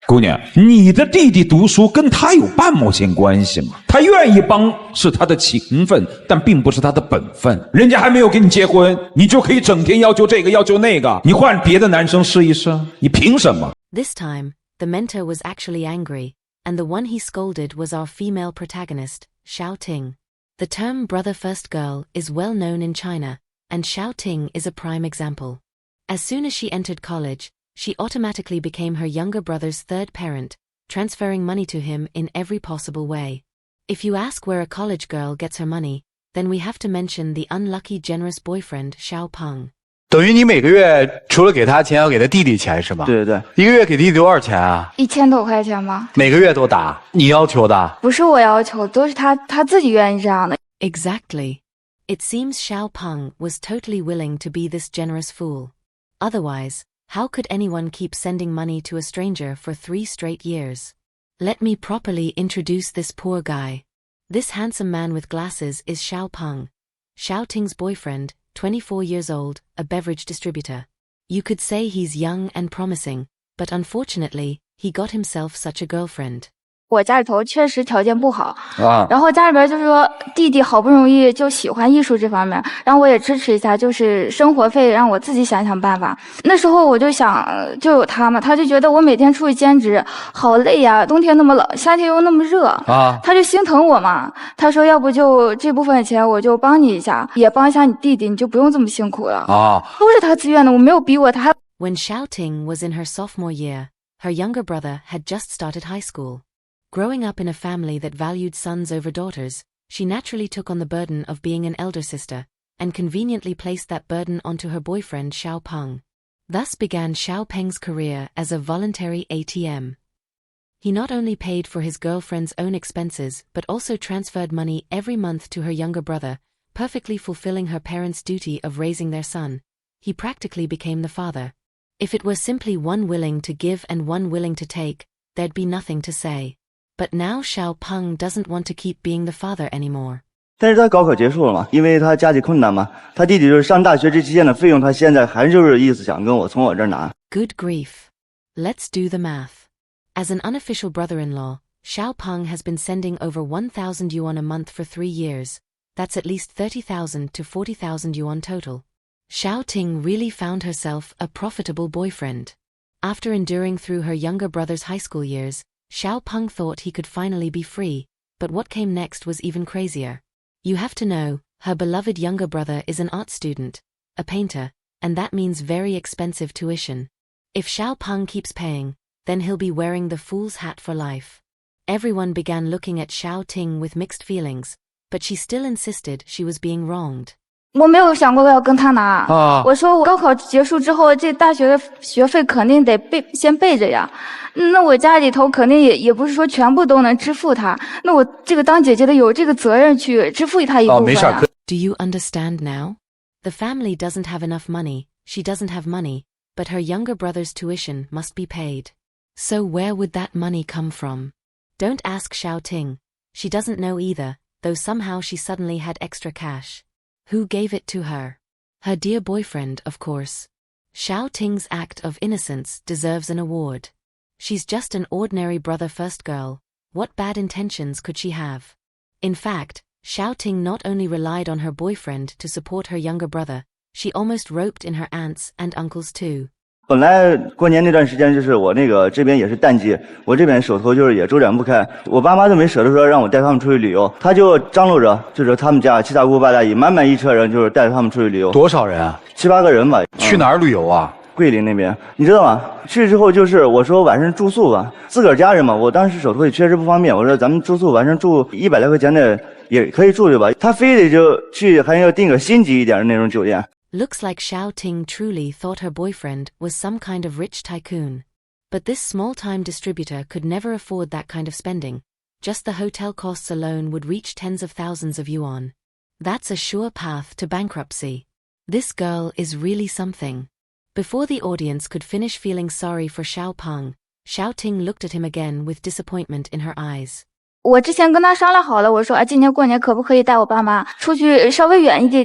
姑娘，你的弟弟读书跟他有半毛钱关系吗？他愿意帮是他的情分，但并不是他的本分。人家还没有跟你结婚，你就可以整天要求这个要求那个。你换别的男生试一试，你凭什么？ This time, the mentor was actually angry, and the one he scolded was our female protagonist, Xiao Ting. The term brother first girl is well known in China, and Xiao Ting is a prime example. As soon as she entered college, she automatically became her younger brother's third parent, transferring money to him in every possible way. If you ask where a college girl gets her money, then we have to mention the unlucky generous boyfriend Xiao Peng. 等于你每个月除了给他钱，要给他弟弟钱是吧？对对对，一个月给弟弟多少钱啊1000多块钱吧。每个月都打，你要求的？不是我要求，都是他自己愿意这样的。Exactly. It seems Xiao Peng was totally willing to be this generous fool. Otherwise, how could anyone keep sending money to a stranger for 3 straight years? Let me properly introduce this poor guy. This handsome man with glasses is Xiao Peng, Xiao Ting's boyfriend, 24 years old, a beverage distributor. You could say he's young and promising, but unfortunately, he got himself such a girlfriend. 我家里头确实条件不好啊，然后家里边就是说弟弟好不容易就喜欢艺术这方面，然后我也支持一下，就是生活费让我自己想想办法。那时候我就想就有他嘛，他就觉得我每天出去兼职好累呀，冬天那么冷，夏天又那么热啊，他就心疼我嘛。他说要不就这部分钱我就帮你一下，也帮一下你弟弟，你就不用这么辛苦了啊，都是他自愿的，我没有逼过他。When Xiao Ting was in her sophomore year, her younger brother had just started high school. Growing up in a family that valued sons over daughters, she naturally took on the burden of being an elder sister, and conveniently placed that burden onto her boyfriend Xiao Peng. Thus began Xiao Peng's career as a voluntary ATM. He not only paid for his girlfriend's own expenses but also transferred money every month to her younger brother, perfectly fulfilling her parents' duty of raising their son. He practically became the father. If it were simply one willing to give and one willing to take, there'd be nothing to say. But now Xiao Peng doesn't want to keep being the father anymore. 但是他高考结束了嘛，因为他家里困难嘛，他弟弟就是上大学这期间的费用，他现在还就是意思想跟我从我这儿拿。 Good grief. Let's do the math. As an unofficial brother-in-law, Xiao Peng has been sending over 1,000 yuan a month for 3 years. That's at least 30,000 to 40,000 yuan total. Xiao Ting really found herself a profitable boyfriend. After enduring through her younger brother's high school years, Xiao Peng thought he could finally be free, but what came next was even crazier. You have to know, her beloved younger brother is an art student, a painter, and that means very expensive tuition. If Xiao Peng keeps paying, then he'll be wearing the fool's hat for life. Everyone began looking at Xiao Ting with mixed feelings, but she still insisted she was being wronged. 我没有想过我要跟他拿我说我高考结束之后这大学的学费肯定得先备着呀，那我家里头肯定也不是说全部都能支付他，那我这个当姐姐的有这个责任去支付他一部分呀。Do you understand now? The family doesn't have enough money, she doesn't have money, but her younger brother's tuition must be paid. So where would that money come from? Don't ask Xiao Ting. She doesn't know either, though somehow she suddenly had extra cash. Who gave it to her? Her dear boyfriend, of course. Xiao Ting's act of innocence deserves an award. She's just an ordinary brother-first girl. What bad intentions could she have? In fact, Xiao Ting not only relied on her boyfriend to support her younger brother, she almost roped in her aunts and uncles too. 本来过年那段时间就是我那个这边也是淡季，我这边手头就是也周转不开，我爸妈都没舍得说让我带他们出去旅游，他就张罗着，就是他们家七大姑八大姨满满一车人，就是带着他们出去旅游。多少人啊？7、8个人吧。去哪儿旅游啊？桂林那边，你知道吗？去之后就是我说晚上住宿吧，自个儿家人嘛，我当时手头也确实不方便，我说咱们住宿晚上住100来块钱的也可以住对吧？他非得就去还要订个星级一点的那种酒店。Looks like Xiao Ting truly thought her boyfriend was some kind of rich tycoon. But this small-time distributor could never afford that kind of spending. Just the hotel costs alone would reach tens of thousands of yuan. That's a sure path to bankruptcy. This girl is really something. Before the audience could finish feeling sorry for Xiao Peng, Xiao Ting looked at him again with disappointment in her eyes. 我之前跟他商量好了，我说今年过年可不可以带我爸妈出去稍微远一点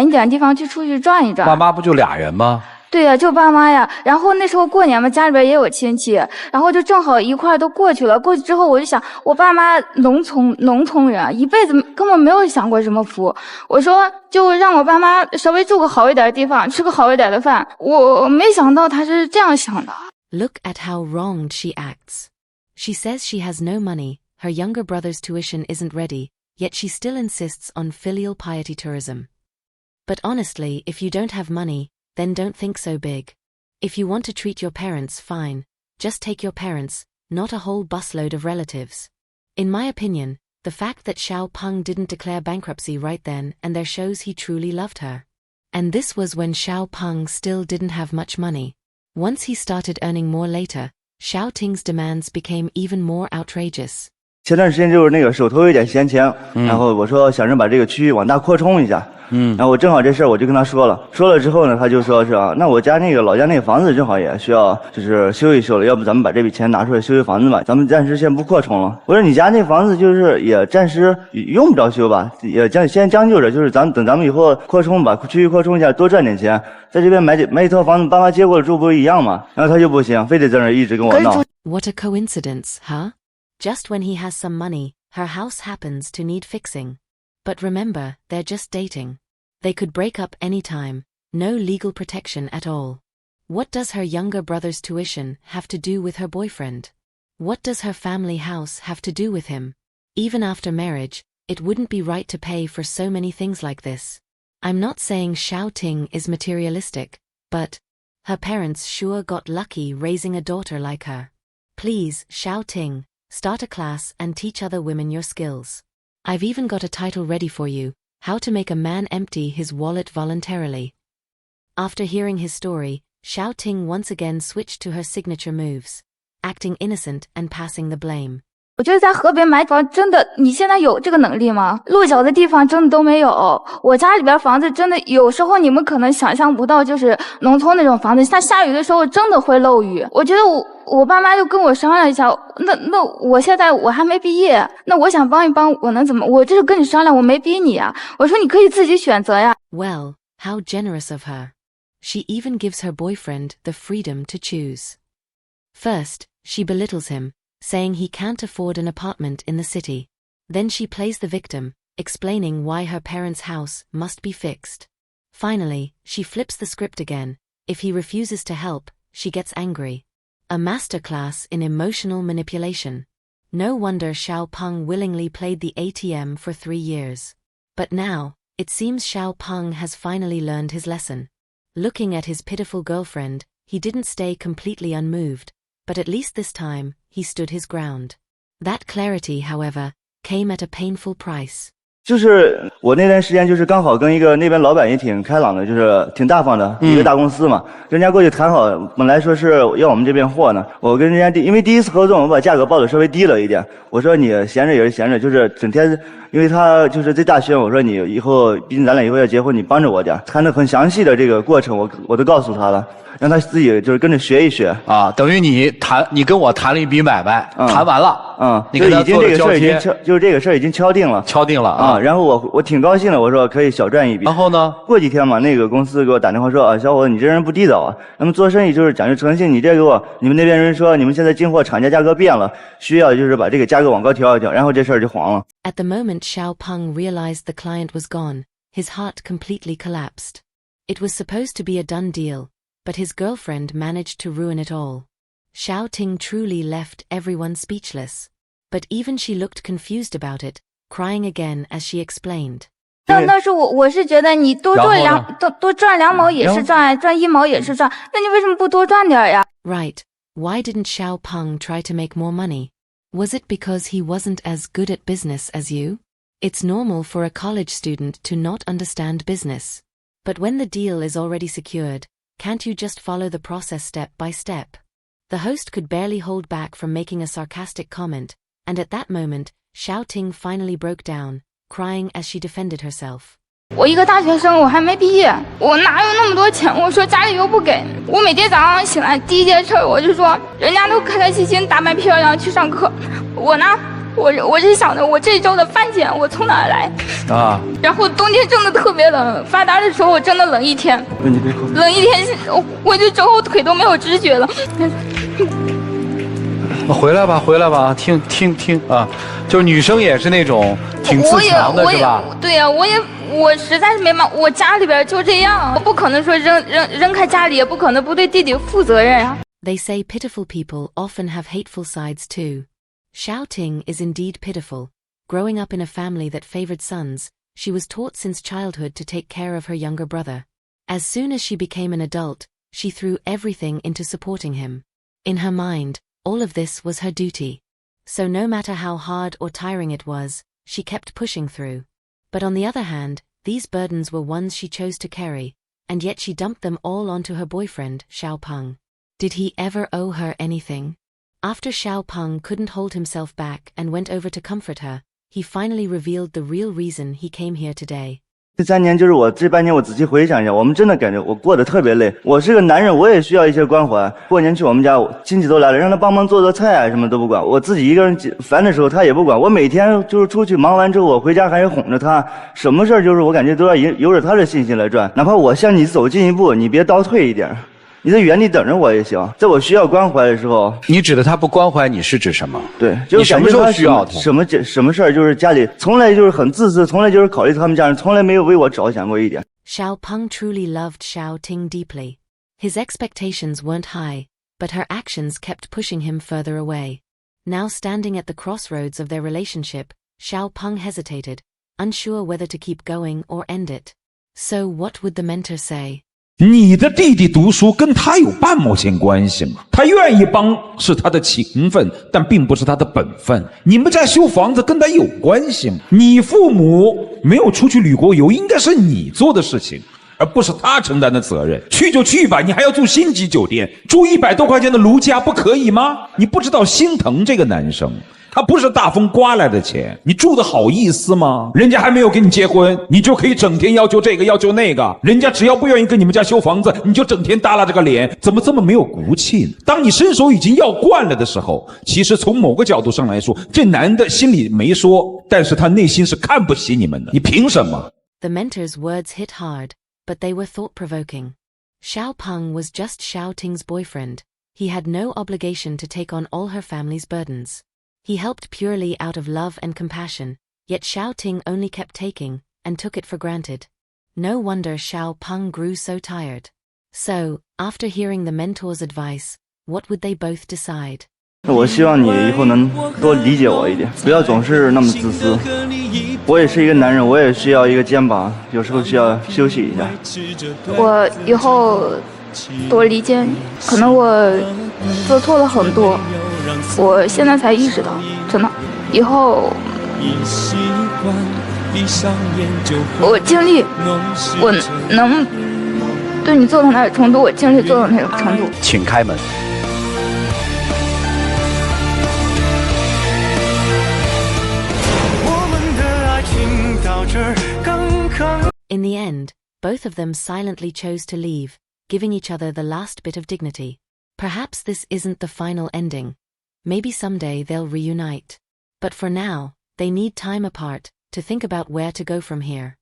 的地方去出去转一转。爸妈不就俩人吗？对呀，就爸妈呀。然后那时候过年嘛，家里边也有亲戚，然后就正好一块都过去了。过去之后，我就想，我爸妈农村人，一辈子根本没有享过什么福。我说，就让我爸妈稍微住个好一点的地方，吃个好一点的饭。我没想到他是这样想的。Look at how wronged she acts. She says she has no money, her younger brother's tuition isn't ready, yet she still insists on filial piety tourism. But honestly, if you don't have money, then don't think so big. If you want to treat your parents, fine. Just take your parents, not a whole busload of relatives. In my opinion, the fact that Xiao Peng didn't declare bankruptcy right then and there shows he truly loved her. And this was when Xiao Peng still didn't have much money. Once he started earning more later, Xiao Ting's demands became even more outrageous. 前段时间就是那个手头有点闲钱，然后我说想着把这个区域往大扩充一下，然后我正好这事儿我就跟他说了之后呢，他就说是啊，那我家那个老家那个房子正好也需要就是修一修了，要不咱们把这笔钱拿出来修修房子吧，咱们暂时先不扩充了。我说你家那房子就是也暂时用不着修吧，也先将就着，就是等咱们以后扩充把区域扩充一下，多赚点钱，在这边买一套房子，爸妈接过了住不一样嘛。然后他就不行，非得在那一直跟我闹。What a coincidence, huh? Just when he has some money, her house happens to need fixing. But remember, they're just dating. They could break up any time, no legal protection at all. What does her younger brother's tuition have to do with her boyfriend? What does her family house have to do with him? Even after marriage, it wouldn't be right to pay for so many things like this. I'm not saying Xiao Ting is materialistic, but her parents sure got lucky raising a daughter like her. Please, Xiao Ting, start a class and teach other women your skills. I've even got a title ready for you, How to Make a Man Empty His Wallet Voluntarily. After hearing his story, Xiao Ting once again switched to her signature moves, acting innocent and passing the blame. 我觉得在河北买房真的，你现在有这个能力吗？落脚的地方真的都没有。我家里边房子真的有时候你们可能想象不到，就是农村那种房子，它下雨的时候真的会漏雨。我觉得我爸妈就跟我商量一下，那我现在我还没毕业，那我想帮一帮，我能怎么？我这是跟你商量，我没逼你啊。我说你可以自己选择呀。Well, how generous of her. She even gives her boyfriend the freedom to choose. First, she belittles him, saying he can't afford an apartment in the city. Then she plays the victim, explaining why her parents' house must be fixed. Finally, she flips the script again. If he refuses to help, she gets angry. A masterclass in emotional manipulation. No wonder Xiao Peng willingly played the ATM for 3 years. But now, it seems Xiao Peng has finally learned his lesson. Looking at his pitiful girlfriend, he didn't stay completely unmoved, but at least this time, he stood his ground. That clarity, however, came at a painful price. 就是我那段时间就是刚好跟一个那边老板也挺开朗的，就是挺大方的一个大公司嘛，人家过去谈好，本来说是要我们这边货呢，我跟人家因为第一次合作，我把价格报的稍微低了一点，我说你闲着也是闲着，就是整天，因为他就是在大学，我说你以后，毕竟咱俩以后要结婚，你帮着我点，谈的很详细的这个过程，我都告诉他了。让他自己就是跟着学一学啊，等于你跟我谈了一笔买卖，谈完了，你跟他做了交接，就是这个事儿已经敲定了啊。然后我挺高兴的，我说可以小赚一笔。然后呢，过几天嘛，那个公司给我打电话说啊，小伙子你这人不地道啊，咱们做生意就是讲究诚信，你这给我，你们那边人说你们现在进货厂家价格变了，需要就是把这个价格往高调一调，然后这事儿就黄了。At the moment Xiao Peng realized the client was gone, his heart completely collapsed. It was supposed to be a done deal, but his girlfriend managed to ruin it all. Xiao Ting truly left everyone speechless. But even she looked confused about it, crying again as she explained. 那是我是觉得你多赚2毛也是赚1毛也是赚，那你为什么不多赚点呀？ Right. Why didn't Xiao Peng try to make more money? Was it because he wasn't as good at business as you? It's normal for a college student to not understand business. But when the deal is already secured, can't you just follow the process step by step? The host could barely hold back from making a sarcastic comment, and at that moment, Xiao Ting finally broke down, crying as she defended herself. 我一个大学生，我还没毕业，我哪有那么多钱？我说家里又不给，我每天早上醒来第一件事我就说，人家都开开心心打扮漂亮去上课，我呢，我是想着我这周的饭钱我从哪儿来啊？然后冬天真的特别冷，发达的时候我真的冷一天，冷一天我就之后腿都没有知觉了。回来吧，回来吧，听啊，就是女生也是那种挺自强的，是吧？对呀，我实在是没办法，我家里边就这样，我不可能说扔开家里，也不可能不对弟弟负责任呀。They say pitiful people often have hateful sides too. Xiao Ting is indeed pitiful. Growing up in a family that favored sons, she was taught since childhood to take care of her younger brother. As soon as she became an adult, she threw everything into supporting him. In her mind, all of this was her duty. So no matter how hard or tiring it was, she kept pushing through. But on the other hand, these burdens were ones she chose to carry, and yet she dumped them all onto her boyfriend, Xiao Peng. Did he ever owe her anything? After Xiao Peng couldn't hold himself back and went over to comfort her, he finally revealed the real reason he came here today. 这3年就是我这半年我仔细回想一下，我们真的感觉我过得特别累。我是个男人，我也需要一些关怀。过年去我们家，亲戚都来了，让他帮忙做做菜啊，什么都不管。我自己一个人烦的时候，他也不管。我每天就是出去忙完之后，我回家还是哄着他，什么事儿就是我感觉都要由着他的信心来转。哪怕我向你走近一步，你别倒退一点。你在原地等着我也行，在我需要关怀的时候。你指的他不关怀你是指什么？对，就是感觉他你什么时候需要他？什么事儿就是家里从来就是很自私，从来就是考虑他们家人，从来没有为我着想过一点。Xiao Peng truly loved Xiao Ting deeply. His expectations weren't high, but her actions kept pushing him further away. Now standing at the crossroads of their relationship, Xiao Peng hesitated, unsure whether to keep going or end it. So what would the mentor say? 你的弟弟读书跟他有半毛钱关系吗？他愿意帮是他的情分，但并不是他的本分。你们家修房子跟他有关系吗？你父母没有出去旅过游，应该是你做的事情，而不是他承担的责任。去就去吧，你还要住星级酒店，住100多块钱的如家不可以吗？你不知道心疼这个男生。他不是大风刮来的钱，你住的好意思吗？人家还没有跟你结婚，你就可以整天要求这个要求那个，人家只要不愿意跟你们家修房子，你就整天耷拉着个脸，怎么这么没有骨气呢？当你伸手已经要惯了的时候，其实从某个角度上来说，这男的心里没说，但是他内心是看不起你们的，你凭什么？ The mentor's words hit hard, but they were thought-provoking. Xiao Peng was just Xiao Ting's boyfriend. He had no obligation to take on all her family's burdens. He helped purely out of love and compassion, yet Xiao Ting only kept taking, and took it for granted. No wonder Xiao Peng grew so tired. So, after hearing the mentor's advice, what would they both decide? 我希望你以后能多理解我一点，不要总是那么自私。我也是一个男人，我也需要一个肩膀，有时候需要休息一下。我以后多理解你，可能我做错了很多。 我现在才意识到，真的，以后我尽力，我能对你做到哪个程度，我尽力做到哪个程度。请开门。In the end, both of them silently chose to leave, giving each other the last bit of dignity. Perhaps this isn't the final ending. Maybe someday they'll reunite. But for now, they need time apart to think about where to go from here.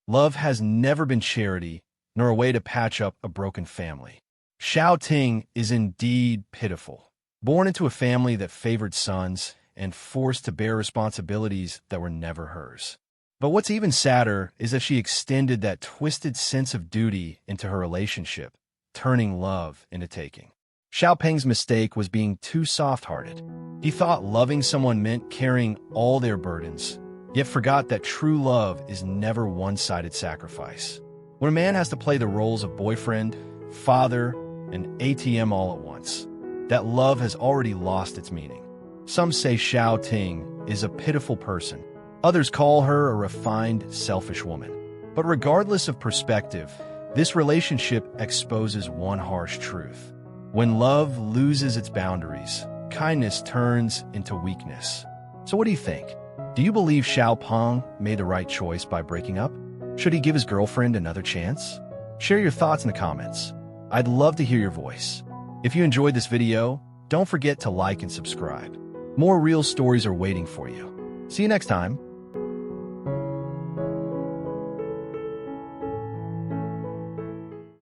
Love has never been charity, nor a way to patch up a broken family. Xiao Ting is indeed pitiful. Born into a family that favored sons and forced to bear responsibilities that were never hers. But what's even sadder is that she extended that twisted sense of duty into her relationship, turning love into taking. Xiao Peng's mistake was being too soft-hearted. He thought loving someone meant carrying all their burdens, yet forgot that true love is never one-sided sacrifice. When a man has to play the roles of boyfriend, father, and ATM all at once, that love has already lost its meaning. Some say Xiao Ting is a pitiful person. Others call her a refined, selfish woman. But regardless of perspective, this relationship exposes one harsh truth. When love loses its boundaries, kindness turns into weakness. So what do you think? Do you believe Xiao Peng made the right choice by breaking up? Should he give his girlfriend another chance? Share your thoughts in the comments. I'd love to hear your voice. If you enjoyed this video, Don't forget to like and subscribe. More real stories are waiting for you. See you next time.